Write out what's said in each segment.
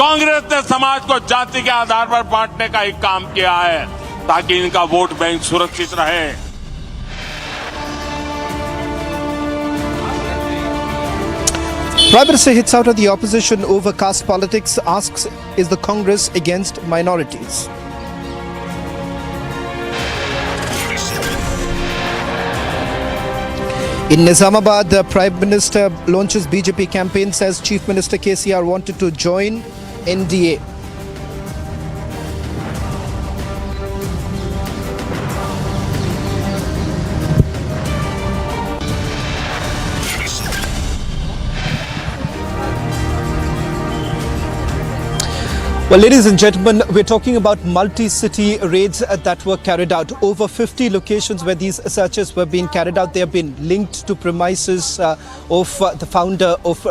कांग्रेस ने समाज को जाति के आधार पर बांटने का ही काम किया है ताकि इनका वोट बैंक सुरक्षित रहे। Prime Minister hits out at the opposition over caste politics, asks, is the Congress against minorities? In Nizamabad, the Prime Minister launches BJP campaign, says Chief Minister KCR wanted to join NDA. Well, ladies and gentlemen, we're talking about multi-city raids that were carried out. Over 50 locations where these searches were being carried out. They have been linked to premises of the founder of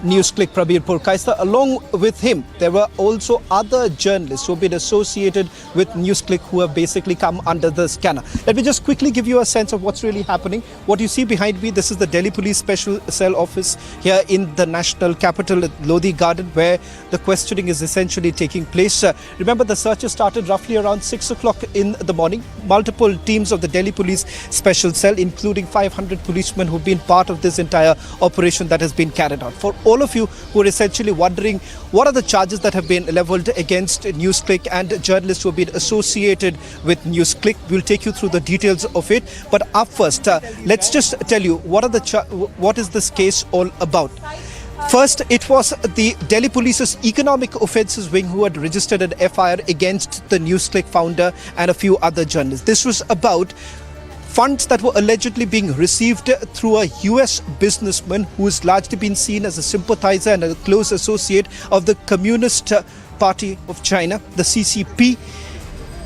NewsClick, Prabir Purkaista. Along with him, there were also other journalists who have been associated with NewsClick who have basically come under the scanner. Let me just quickly give you a sense of what's really happening. What you see behind me, this is the Delhi Police Special Cell office here in the national capital at Lodi Garden, where the questioning is essentially taking place. Remember, the searches started roughly around 6 o'clock in the morning. Multiple teams of the Delhi Police Special Cell, including 500 policemen who've been part of this entire operation that has been carried out. For all of you who are essentially wondering what are the charges that have been leveled against NewsClick and journalists who have been associated with NewsClick, we'll take you through the details of it. But up first, let's just tell you what is this case all about. First, it was the Delhi Police's Economic Offences Wing who had registered an FIR against the NewsClick founder and a few other journalists. This was about funds that were allegedly being received through a US businessman who has largely been seen as a sympathizer and a close associate of the Communist Party of China, the CCP.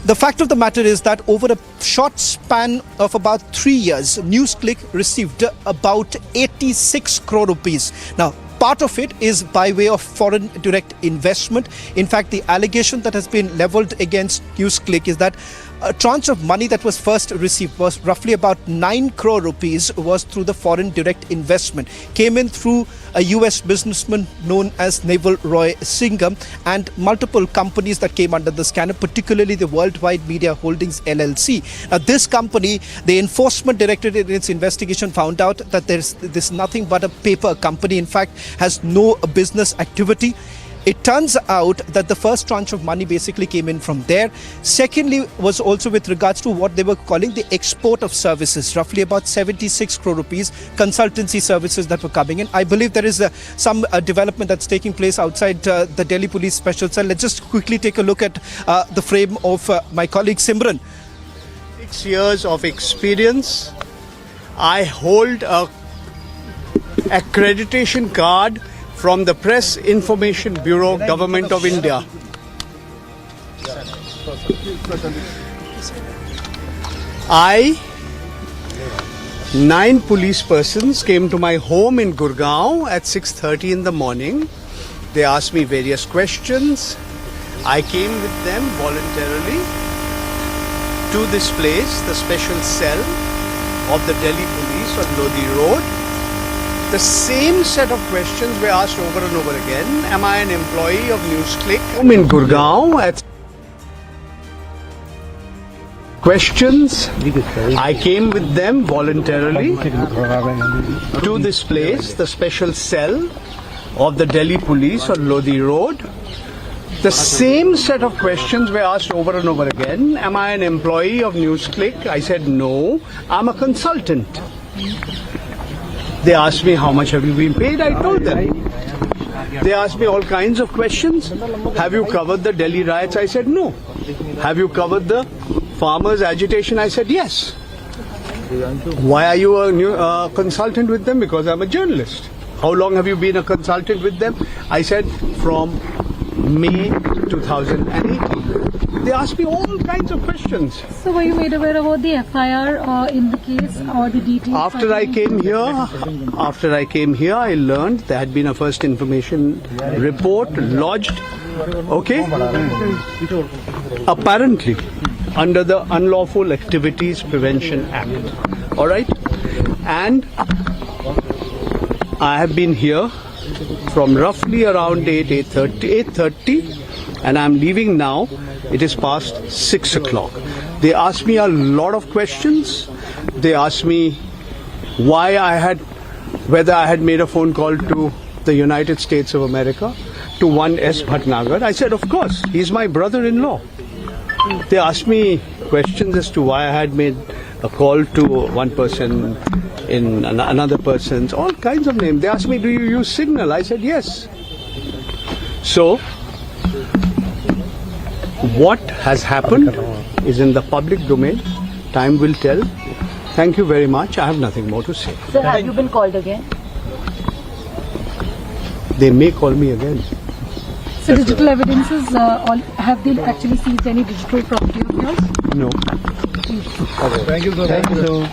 The fact of the matter is that over a short span of about 3 years, NewsClick received about 86 crore rupees. Now, part of it is by way of foreign direct investment. In fact, the allegation that has been leveled against NewsClick is that a tranche of money that was first received was roughly about 9 crore rupees was through the foreign direct investment. Came in through a US businessman known as Naval Roy Singham and multiple companies that came under the scanner, particularly the Worldwide Media Holdings LLC. Now, this company, the Enforcement Directorate in its investigation found out that there's nothing but a paper company, in fact, has no business activity. It turns out that the first tranche of money basically came in from there. Secondly, was also with regards to what they were calling the export of services, roughly about 76 crore rupees, consultancy services that were coming in. I believe there is some development that's taking place outside the Delhi Police Special Cell. Let's just quickly take a look at the frame of my colleague Simran. 6 years of experience. I hold a accreditation card from the Press Information Bureau, Government of India. I, 9 police persons came to my home in Gurgaon at 6:30 in the morning. They asked me various questions. I came with them voluntarily to this place, the special cell of the Delhi Police on Lodi Road. The same set of questions were asked over and over again. Am I an employee of NewsClick? I'm in Gurgaon at questions. I came with them voluntarily to this place, the special cell of the Delhi Police on Lodi Road. The same set of questions were asked over and over again. Am I an employee of NewsClick? I said no, I'm a consultant. They asked me, how much have you been paid? I told them. They asked me all kinds of questions. Have you covered the Delhi riots? I said no. Have you covered the farmers' agitation? I said yes. Why are you a consultant with them? Because I'm a journalist. How long have you been a consultant with them? I said from May 2018. They asked me all kinds of questions. So were you made aware about the FIR in the case or the details? After I came here, I learned there had been a first information report lodged. Okay? Apparently, under the Unlawful Activities Prevention Act. All right? And I have been here from roughly around 8:30, and I'm leaving now. It is past 6 o'clock. They asked me a lot of questions. They asked me whether I had made a phone call to the United States of America, to one S. Bhatnagar. I said, of course, he's my brother-in-law. They asked me questions as to why I had made a call to one person in another person's, all kinds of names. They asked me, do you use Signal? I said, yes. So, what has happened is in the public domain. Time will tell. Thank you very much. I have nothing more to say. Sir, have you been called again? They may call me again. So digital evidences, have they actually seized any digital property of yours? No. Thank you, sir. Thank you.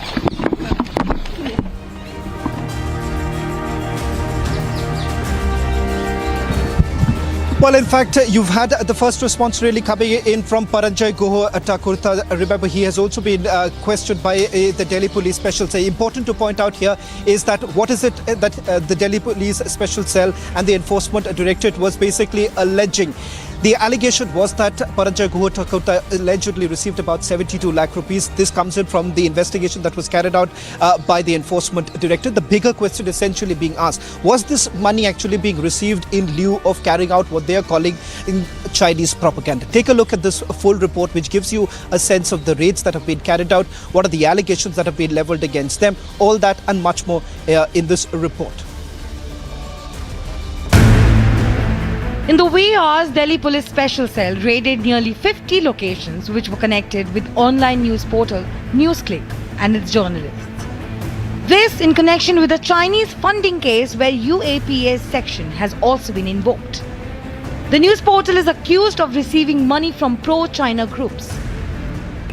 Well, in fact, you've had the first response really coming in from Paranjay Guha Takurta. Remember, he has also been questioned by the Delhi Police Special Cell. Important to point out here is that what is it that the Delhi Police Special Cell and the Enforcement Directorate was basically alleging. The allegation was that Paranjay Guha Takurta allegedly received about 72 lakh rupees. This comes in from the investigation that was carried out by the Enforcement Directorate. The bigger question essentially being asked, was this money actually being received in lieu of carrying out what they are calling in Chinese propaganda? Take a look at this full report, which gives you a sense of the raids that have been carried out, what are the allegations that have been leveled against them, all that and much more in this report. In the wee hours, Delhi Police Special Cell raided nearly 50 locations which were connected with online news portal NewsClick and its journalists. This in connection with a Chinese funding case where UAPA's section has also been invoked. The news portal is accused of receiving money from pro-China groups.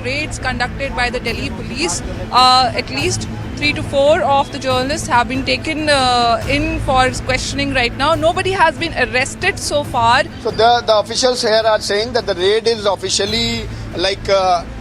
Raids conducted by the Delhi police, at least 3 to 4 of the journalists have been taken in for questioning right now. Nobody has been arrested so far. So the officials here are saying that the raid is officially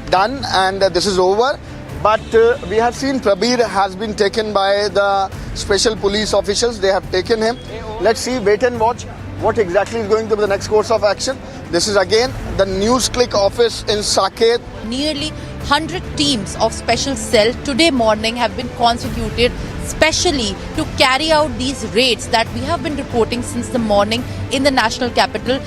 done and this is over. But we have seen Prabir has been taken by the special police officials. They have taken him. Let's see, wait and watch what exactly is going to be the next course of action. This is again the NewsClick office in Saket. Nearly 100 teams of special cell today morning have been constituted specially to carry out these raids that we have been reporting since the morning in the national capital.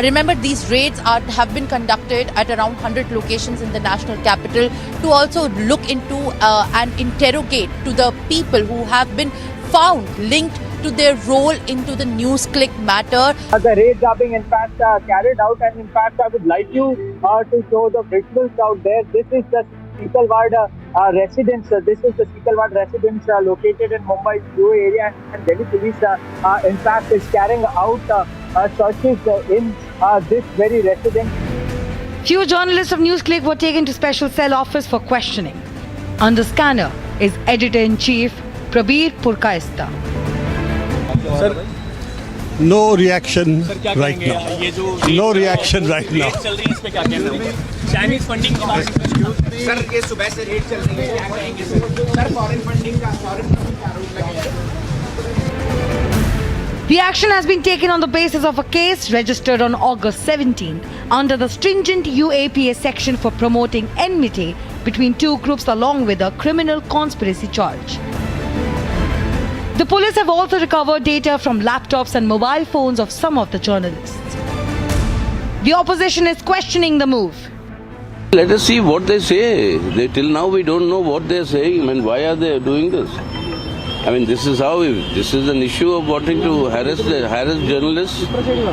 Remember, these raids have been conducted at around 100 locations in the national capital to also look into and interrogate to the people who have been found linked to their role into the NewsClick matter. The raids are being in fact carried out, and in fact I would like you to show the visuals out there. This is the Sikalwad residence. This is the Sikalwad residence located in Mumbai's Blue area, and Delhi police in fact is carrying out searches in this very residence. Few journalists of NewsClick were taken to Special Cell office for questioning. Under scanner is Editor-in-Chief Prabir Purkaista. Sir, no reaction right now. No reaction right now. Chinese funding के बारे में sir ये सुबह से rate चल रही है, क्या कहेंगे सर फॉरेन फंडिंग का आरोप लगे हैं. The action has been taken on the basis of a case registered on August 17th under the stringent UAPA section for promoting enmity between two groups along with a criminal conspiracy charge. The police have also recovered data from laptops and mobile phones of some of the journalists. The opposition is questioning the move. Let us see what they say. Till now we don't know what they are saying. I mean, why are they doing this? I mean, this is an issue of wanting to harass journalists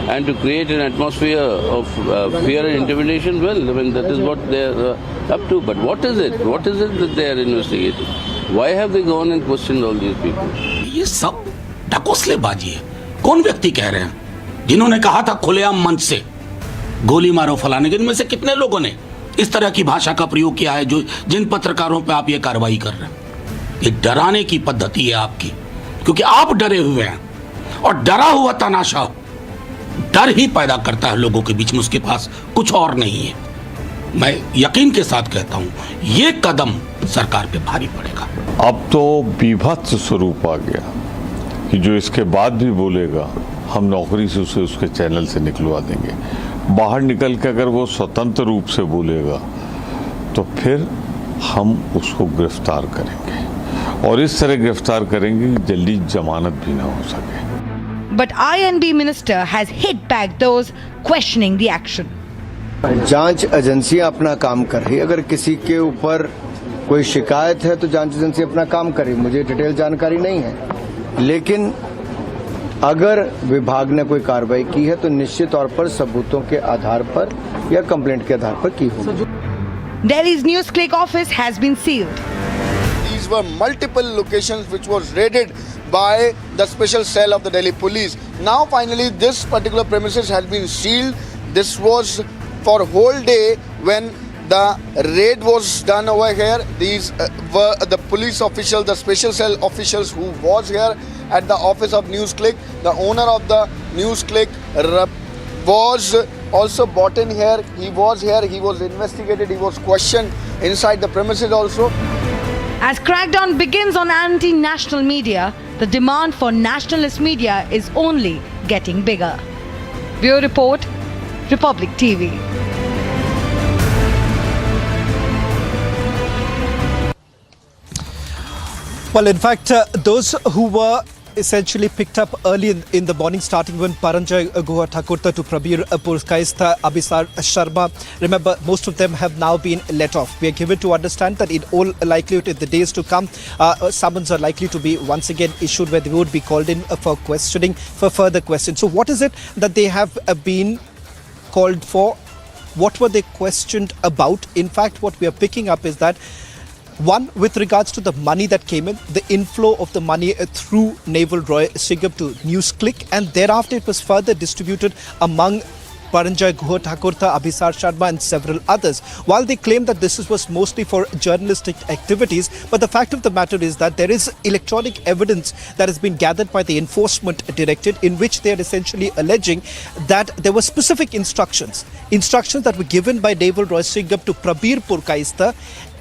and to create an atmosphere of fear and intimidation. Well, I mean, that is what they are up to. But what is it? What is it that they are investigating? Why have they gone and questioned all these people? ये सब ढकोसलेबाजी है. कौन व्यक्ति कह रहे हैं जिन्होंने कहा था खुलेआम मंच से गोली मारो फलाने के, इनमें से कितने लोगों ने इस तरह की भाषा का प्रयोग किया है जिन पत्रकारों पे आप ये कार्रवाई कर रहे हैं? ये डराने की पद्धति है आपकी, क्योंकि आप डरे हुए हैं और डरा हुआ तनाशा डर ही पैदा करता है लोगों के बीच में, उसके पास कुछ और नहीं है. मैं यकीन के साथ कहता हूं ये कदम सरकार पे भारी पड़ेगा. अब तो बीभत्स स्वरूप आ गया. कि जो इसके बाद भी बोलेगा हम नौकरी से उसे उसके चैनल से निकलवा देंगे। बाहर निकल के अगर वो स्वतंत्र रूप से बोलेगा तो फिर हम उसको गिरफ्तार करेंगे और इस तरह गिरफ्तार करेंगे कि जल्दी जमानत भी ना हो सके। But INB minister has hit back those questioning the action. जांच एजेंसियां अपना काम कर रही है। अगर किसी के ऊपर कोई शिकायत है तो जांच एजेंसी अपना काम करे। मुझे डिटेल जानकारी नहीं है, लेकिन अगर विभाग ने कोई कार्रवाई की है तो निश्चित तौर पर सबूतों के आधार पर या कंप्लेंट के आधार पर की होगी। Delhi's NewsClick office has been sealed. These were multiple locations which was raided by the special cell of the Delhi police. Now finally this particular premises has been sealed. This was for whole day when the raid was done over here. These were the police officials, the special cell officials who was here at the office of NewsClick. The owner of the NewsClick was also brought in here. He was here, he was investigated, he was questioned inside the premises also. As crackdown begins on anti-national media, the demand for nationalist media is only getting bigger. Bureau Report, Republic TV. Well, in fact, those who were essentially picked up early in the morning, starting when Paranjay Guha Thakurta to Prabir Purkaista, Abhisar Sharma. Remember, most of them have now been let off. We are given to understand that in all likelihood in the days to come, summons are likely to be once again issued where they would be called in for questioning, for further questions. So what is it that they have been called for? What were they questioned about? In fact, what we are picking up is that one, with regards to the money that came in, the inflow of the money through Naval Roy Sigap to NewsClick, and thereafter it was further distributed among Paranjay Guha Thakurta, Abhisar Sharma and several others. While they claim that this was mostly for journalistic activities, but the fact of the matter is that there is electronic evidence that has been gathered by the Enforcement Directorate in which they are essentially alleging that there were specific instructions that were given by Naval Roy Sigap to Prabir Purkaista,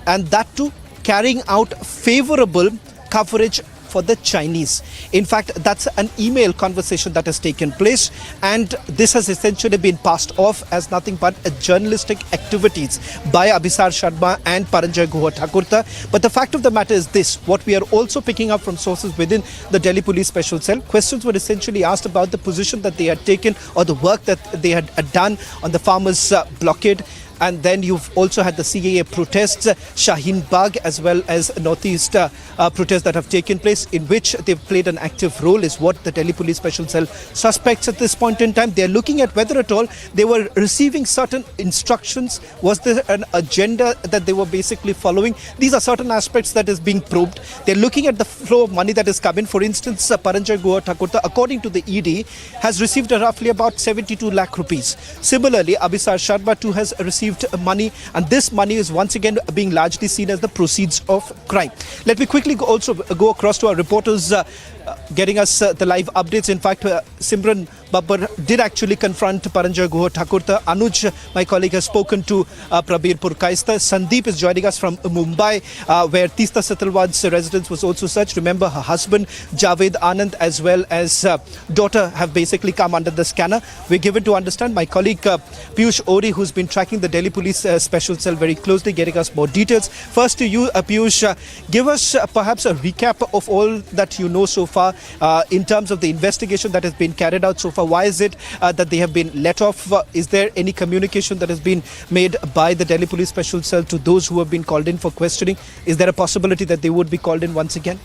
and that too carrying out favorable coverage for the Chinese. In fact, that's an email conversation that has taken place, and this has essentially been passed off as nothing but journalistic activities by Abhisar Sharma and Paranjay Guha Thakurta. But the fact of the matter is this: what we are also picking up from sources within the Delhi Police Special Cell, questions were essentially asked about the position that they had taken or the work that they had done on the farmers' blockade. And then you've also had the CAA protests, Shaheen Bagh, as well as Northeast protests that have taken place, in which they've played an active role, is what the Delhi Police Special Cell suspects at this point in time. They're looking at whether at all they were receiving certain instructions. Was there an agenda that they were basically following? These are certain aspects that is being probed. They're looking at the flow of money that is coming. For instance, Paranjay Guha Thakurta, according to the ED, has received roughly about 72 lakh rupees. Similarly, Abhisar Sharma too has received money, and this money is once again being largely seen as the proceeds of crime. Let me quickly go across to our reporters getting us the live updates. In fact, Simran Babbar did actually confront Paranjay Guha Thakurta. Anuj, my colleague, has spoken to Prabir Purkaista. Sandeep is joining us from Mumbai, where Teesta Satalwad's residence was also searched. Remember, her husband Javed Anand as well as daughter have basically come under the scanner. We're given to understand, my colleague Piyush Ori, who's been tracking the Delhi Police Special Cell very closely, getting us more details. First to you, Piyush, give us perhaps a recap of all that you know so far in terms of the investigation that has been carried out so far. Why is it that they have been let off? Is there any communication that has been made by the Delhi Police Special Cell to those who have been called in for questioning? Is there a possibility that they would be called in once again?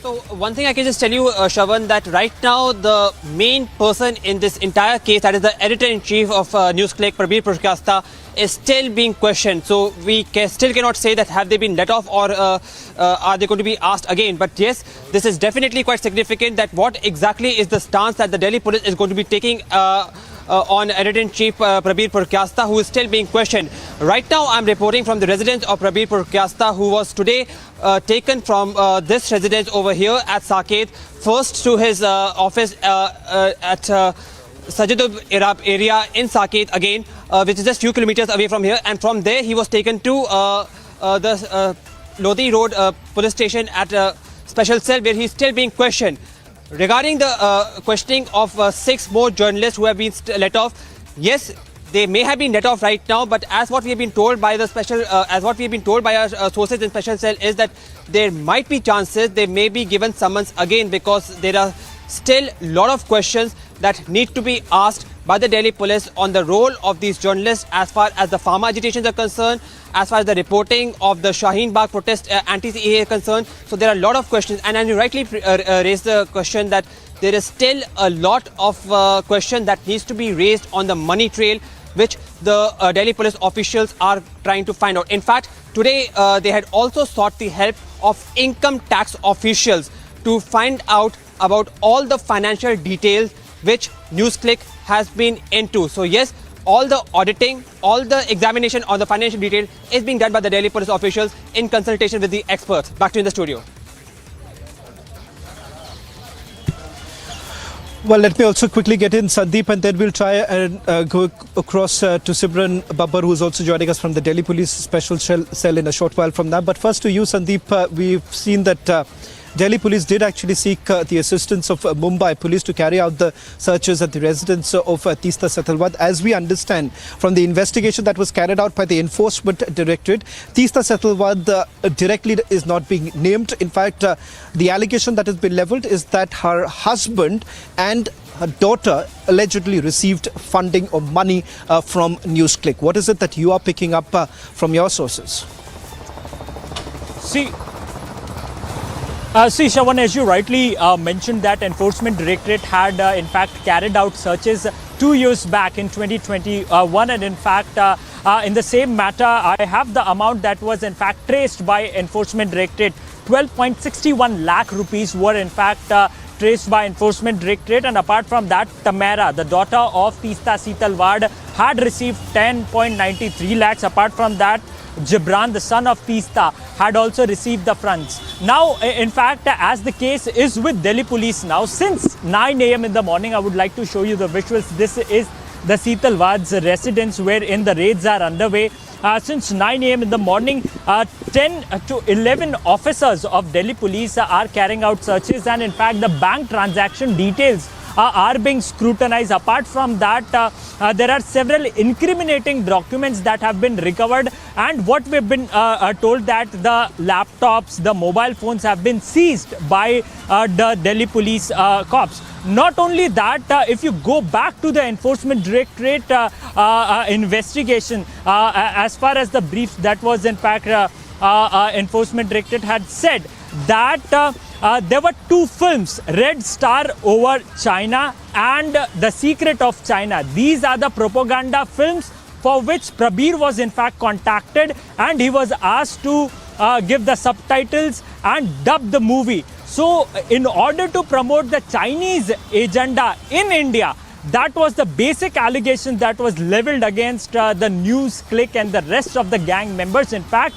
So one thing I can just tell you, Shravan, that right now the main person in this entire case, that is the editor-in-chief of NewsClick, Prabir Purkaista, is still being questioned. So we still cannot say that have they been let off or are they going to be asked again. But yes, this is definitely quite significant that what exactly is the stance that the Delhi police is going to be taking on editor-in-chief Prabir Purkaista, who is still being questioned. Right now, I'm reporting from the residence of Prabir Purkaista, who was today taken from this residence over here at Saket, first to his office at Sajidub Irab area in Saket again, which is just few kilometers away from here. And from there, he was taken to the Lodi Road police station at a special cell where he's still being questioned. Regarding the questioning of 6 more journalists who have been let off, yes, they may have been let off right now, but as what we have been told by the special, as what we have been told by our sources in special cell is that there might be chances they may be given summons again because there are still a lot of questions that need to be asked by the Delhi police on the role of these journalists as far as the farmer agitations are concerned, as far as the reporting of the Shaheen Bagh protest anti-CAA concerned. So there are a lot of questions, and you rightly raised the question that there is still a lot of question that needs to be raised on the money trail, which the Delhi police officials are trying to find out. In fact, today they had also sought the help of income tax officials to find out about all the financial details which NewsClick has been into. So yes, all the auditing, all the examination of the financial detail is being done by the Delhi police officials in consultation with the experts. Back to you in the studio. Well, let me also quickly get in Sandeep, and then we'll try and go across to Simran Babbar, who's also joining us from the Delhi Police Special Cell in a short while from now. But first to you, Sandeep, we've seen that Delhi Police did actually seek the assistance of Mumbai Police to carry out the searches at the residence of Teesta Setalwad. As we understand from the investigation that was carried out by the Enforcement Directorate, Teesta Setalwad directly is not being named. In fact, the allegation that has been levelled is that her husband and her daughter allegedly received funding or money from NewsClick. What is it that you are picking up from your sources? See, Shravan, as you rightly mentioned, that Enforcement Directorate had in fact carried out searches 2 years back in 2021, and in fact in the same matter I have the amount that was in fact traced by Enforcement Directorate. 12.61 lakh rupees were in fact traced by Enforcement Directorate, and apart from that, Tamara, the daughter of Teesta Setalwad, had received 10.93 lakhs. Apart from that, Gibran, the son of Teesta, had also received the funds. Now, in fact, as the case is with Delhi Police now, since 9 a.m. in the morning, I would like to show you the visuals. This is the Setalwad's residence wherein the raids are underway. Since 9 a.m. in the morning, 10 to 11 officers of Delhi Police are carrying out searches, and in fact, the bank transaction details are being scrutinized. Apart from that, there are several incriminating documents that have been recovered, and what we've been told that the laptops, the mobile phones have been seized by the Delhi Police cops. Not only that, if you go back to the Enforcement Directorate investigation, as far as the brief that was in fact Enforcement Directorate had said that there were 2 films, Red Star over China and The Secret of China. These are the propaganda films for which Prabir was in fact contacted, and he was asked to give the subtitles and dub the movie. So in order to promote the Chinese agenda in India, that was the basic allegation that was leveled against the NewsClick and the rest of the gang members. In fact,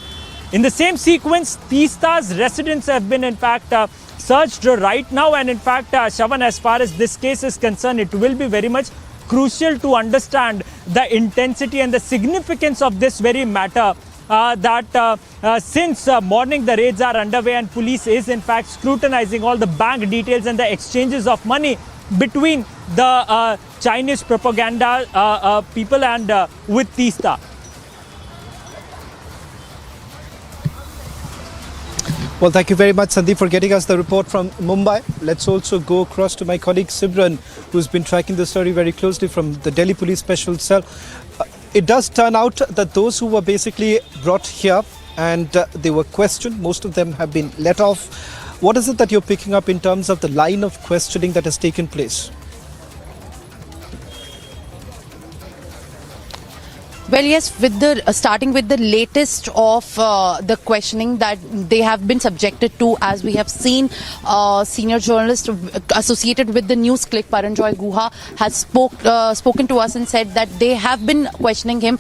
in the same sequence, Teesta's residence have been in fact searched right now, and in fact, Shravan, as far as this case is concerned, it will be very much crucial to understand the intensity and the significance of this very matter. Since morning the raids are underway, and police is in fact scrutinizing all the bank details and the exchanges of money between the Chinese propaganda people and with Teesta. Well, thank you very much, Sandeep, for getting us the report from Mumbai. Let's also go across to my colleague Simran, who's been tracking the story very closely from the Delhi Police Special Cell. It does turn out that those who were basically brought here and they were questioned, most of them have been let off. What is it that you're picking up in terms of the line of questioning that has taken place? Well, yes, with the starting with the latest of the questioning that they have been subjected to, as we have seen, senior journalist associated with the NewsClick, Paranjoy Guha, has spoken to us and said that they have been questioning him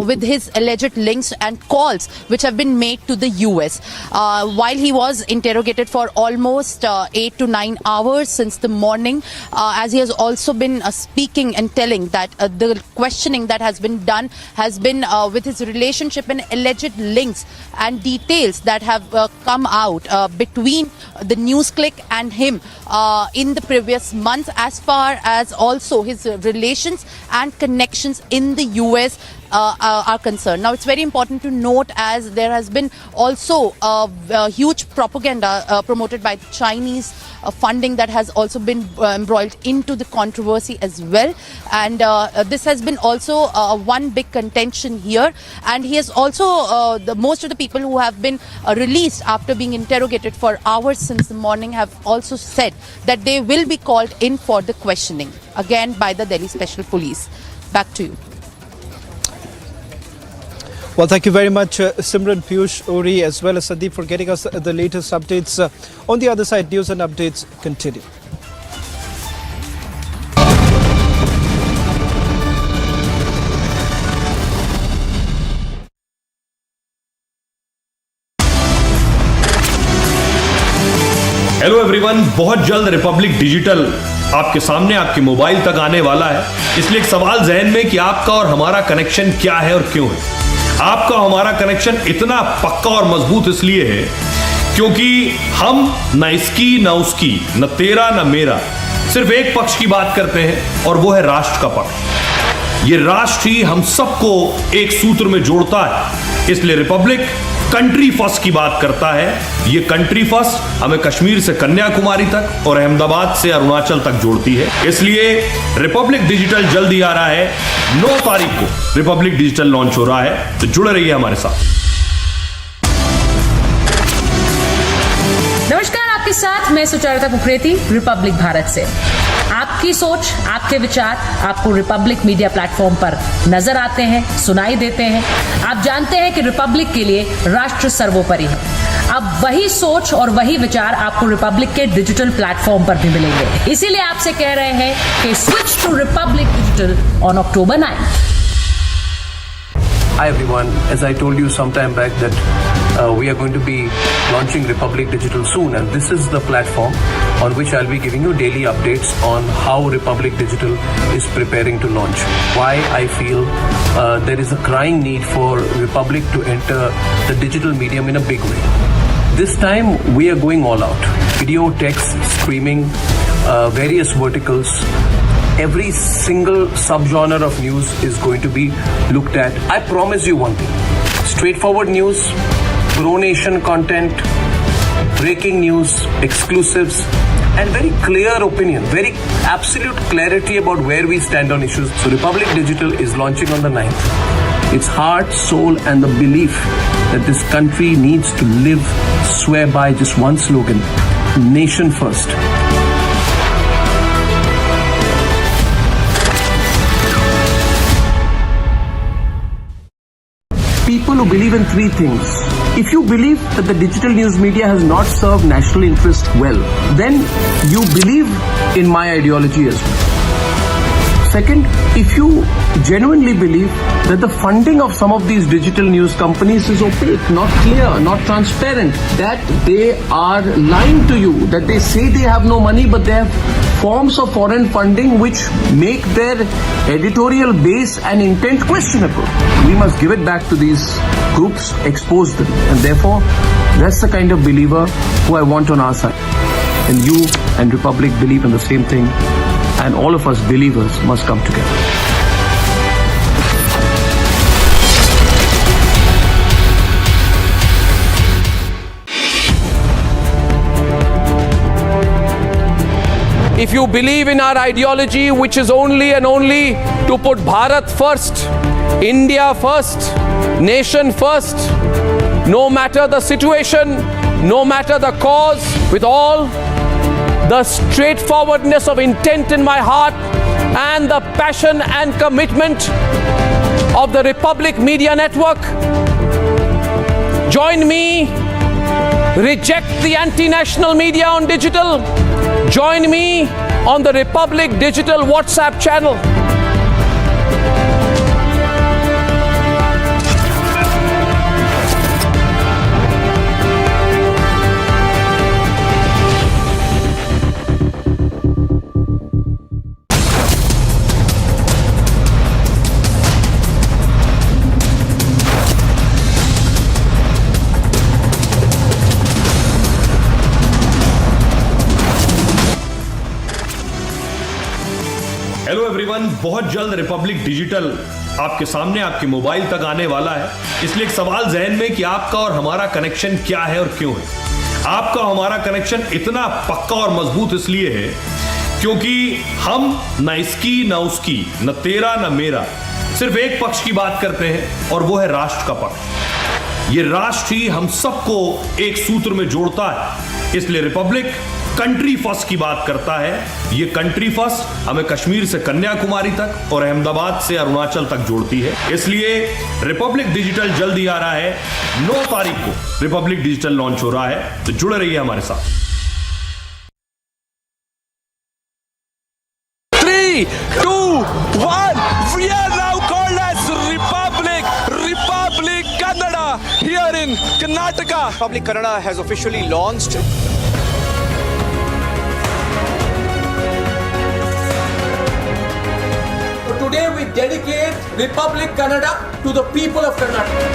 with his alleged links and calls which have been made to the US. While he was interrogated for almost 8 to 9 hours since the morning, as he has also been speaking and telling that the questioning that has been done has been with his relationship and alleged links and details that have come out between the NewsClick and him in the previous months, as far as also his relations and connections in the US are concerned. Now, it's very important to note, as there has been also a huge propaganda promoted by Chinese funding that has also been embroiled into the controversy as well, and this has been also one big contention here. And he has also most of the people who have been released after being interrogated for hours since the morning have also said that they will be called in for the questioning again by the Delhi Special Police. Back to you. Well, thank you very much, Simran, Piyush, Ori, as well as Sandeep, for getting us the latest updates. On the other side, news and updates continue. Hello everyone, बहुत जल्द Republic digital आपके सामने, आपके mobile तक आने वाला है। इसलिए एक सवाल जहन में कि आपका और हमारा कनेक्शन क्या है और क्यों है। आपका हमारा कनेक्शन इतना पक्का और मजबूत इसलिए है क्योंकि हम न इसकी न उसकी, न तेरा न मेरा, सिर्फ एक पक्ष की बात करते हैं और वो है राष्ट्र का पक्ष। ये राष्ट्र ही हम सबको एक सूत्र में जोड़ता है। इसलिए रिपब्लिक कंट्री फर्स्ट की बात करता है। ये कंट्री फर्स्ट हमें कश्मीर से कन्याकुमारी तक और अहमदाबाद से अरुणाचल तक जोड़ती है। इसलिए रिपब्लिक डिजिटल जल्द ही आ रहा है। 9 तारीख को रिपब्लिक डिजिटल लॉन्च हो रहा है, तो जुड़े रहिए हमारे साथ। नमस्कार, आपके साथ मैं सुचारिता कुकरेती, रिपब्लिक भारत से। आपकी सोच, आपके विचार आपको रिपब्लिक मीडिया प्लेटफॉर्म पर नजर आते हैं, सुनाई देते हैं। आप जानते हैं कि रिपब्लिक के लिए राष्ट्र सर्वोपरि है। अब वही सोच और वही विचार आपको रिपब्लिक के डिजिटल प्लेटफॉर्म पर भी मिलेंगे। इसीलिए आपसे कह रहे हैं कि switch to Republic Digital on October 9th. Hi everyone, as I told you some time back that we are going to be launching Republic Digital soon, and this is the platform on which I'll be giving you daily updates on how Republic Digital is preparing to launch. Why I feel there is a crying need for Republic to enter the digital medium in a big way. This time we are going all out. Video, text, streaming, various verticals. Every single subgenre of news is going to be looked at. I promise you one thing: straightforward news, pro-nation content, breaking news, exclusives, and very clear opinion, very absolute clarity about where we stand on issues. So Republic Digital is launching on the 9th. Its heart, soul, and the belief that this country needs to live, swear by just one slogan: nation first. People who believe in 3 things. If you believe that the digital news media has not served national interest well, then you believe in my ideology as well. Second, if you genuinely believe that the funding of some of these digital news companies is opaque, not clear, not transparent, that they are lying to you, that they say they have no money but they have forms of foreign funding which make their editorial base and intent questionable. We must give it back to these groups, expose them, and therefore that's the kind of believer who I want on our side. And you and Republic believe in the same thing, and all of us believers must come together. If you believe in our ideology, which is only and only to put Bharat first, India first, nation first, no matter the situation, no matter the cause, with all the straightforwardness of intent in my heart and the passion and commitment of the Republic Media Network, join me, reject the anti-national media on digital, join me on the Republic Digital WhatsApp channel. Hello everyone, बहुत जल्द Republic digital आपके सामने आपके mobile तक आने वाला है। इसलिए एक सवाल जहन में कि आपका और हमारा कनेक्शन क्या है और क्यों है। आपका हमारा कनेक्शन इतना पक्का और मजबूत इसलिए है क्योंकि हम न इसकी न उसकी, न तेरा न मेरा, सिर्फ एक पक्ष की बात करते हैं और वो है राष्ट्र का पक्ष। ये राष्ट्र ही हम सबको एक सूत्र में जोड़ता है। इसलिए रिपब्लिक कंट्री फर्स्ट की बात करता है। ये कंट्री फर्स्ट हमें कश्मीर से कन्याकुमारी तक और अहमदाबाद से अरुणाचल तक जोड़ती है। इसलिए रिपब्लिक डिजिटल जल्द ही आ रहा है। 9 तारीख को रिपब्लिक डिजिटल लॉन्च हो रहा है, तो जुड़े रहिए हमारे साथ। 3, 2, 1, we are now called as Republic Kannada here in Karnataka. Republic Kannada has officially launched. Today we dedicate Republic Kannada to the people of Karnataka.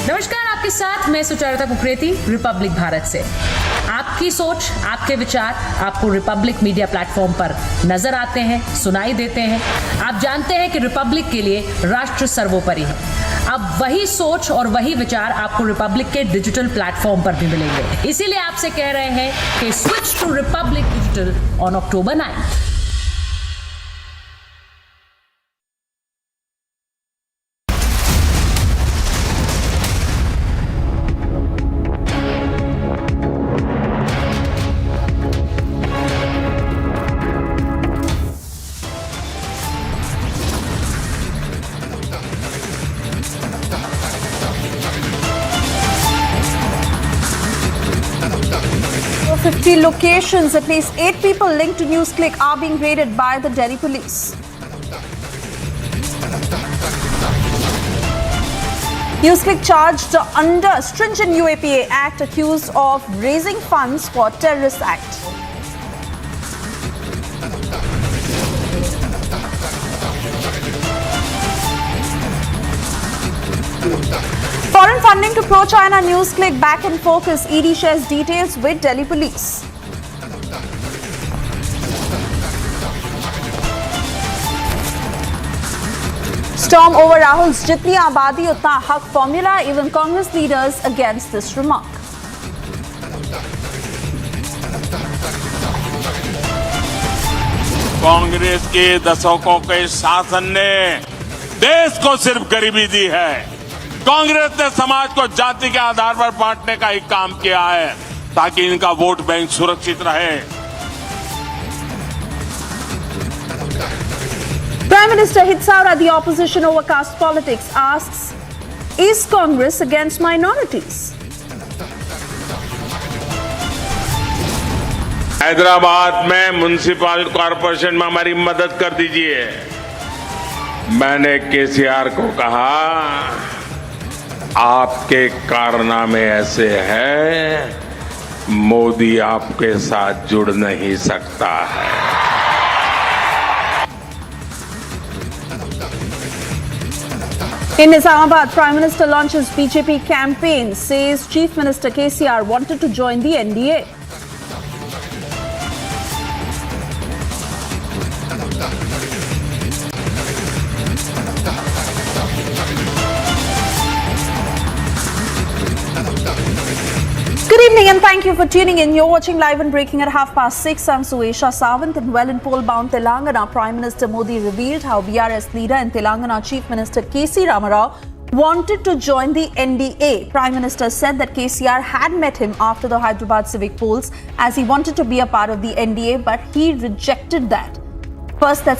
नमस्कार, आपके साथ मैं सुचारिता कुकरेती, रिपब्लिक भारत से। आपकी सोच, आपके विचार आपको रिपब्लिक मीडिया प्लेटफॉर्म पर नजर आते हैं, सुनाई देते हैं। आप जानते हैं कि रिपब्लिक के लिए राष्ट्र सर्वोपरि है। अब वही सोच और वही विचार आपको रिपब्लिक के डिजिटल प्लेटफॉर्म पर भी मिलेंगे। इसीलिए आपसे कह रहे हैं कि switch to Republic Digital on October 9। Over 50 locations, at least 8 people linked to NewsClick are being raided by the Delhi police. NewsClick charged under stringent UAPA Act, accused of raising funds for terrorist act. Foreign funding to pro-China NewsClick back in focus. ED shares details with Delhi police. Storm over Rahul's "Jitni Abadi Utna Haq" formula. Even Congress leaders against this remark. Congress के दशकों के शासन ने देश को सिर्फ गरीबी दी है। कांग्रेस ने समाज को जाति के आधार पर बांटने का ही काम किया है ताकि इनका वोट बैंक सुरक्षित रहे। Prime Minister hits out at the opposition over caste politics. Asks, is Congress against minorities? Hyderabad में म्युनिसिपल कॉरपोरेशन में हमारी मदद कर दीजिए। मैंने केसीआर को कहा, आपके कारनामे ऐसे हैं, मोदी आपके साथ जुड़ नहीं सकता है। In Islamabad, Prime Minister launches BJP campaign, says Chief Minister KCR wanted to join the NDA. Good evening and thank you for tuning in. You're watching live and breaking at 6:30. I'm Suesha Sawant. In well and poll-bound Telangana, Prime Minister Modi revealed how BRS leader and Telangana Chief Minister K.C. Ramarao wanted to join the NDA. Prime Minister said that KCR had met him after the Hyderabad civic polls as he wanted to be a part of the NDA, but he rejected that. First, let's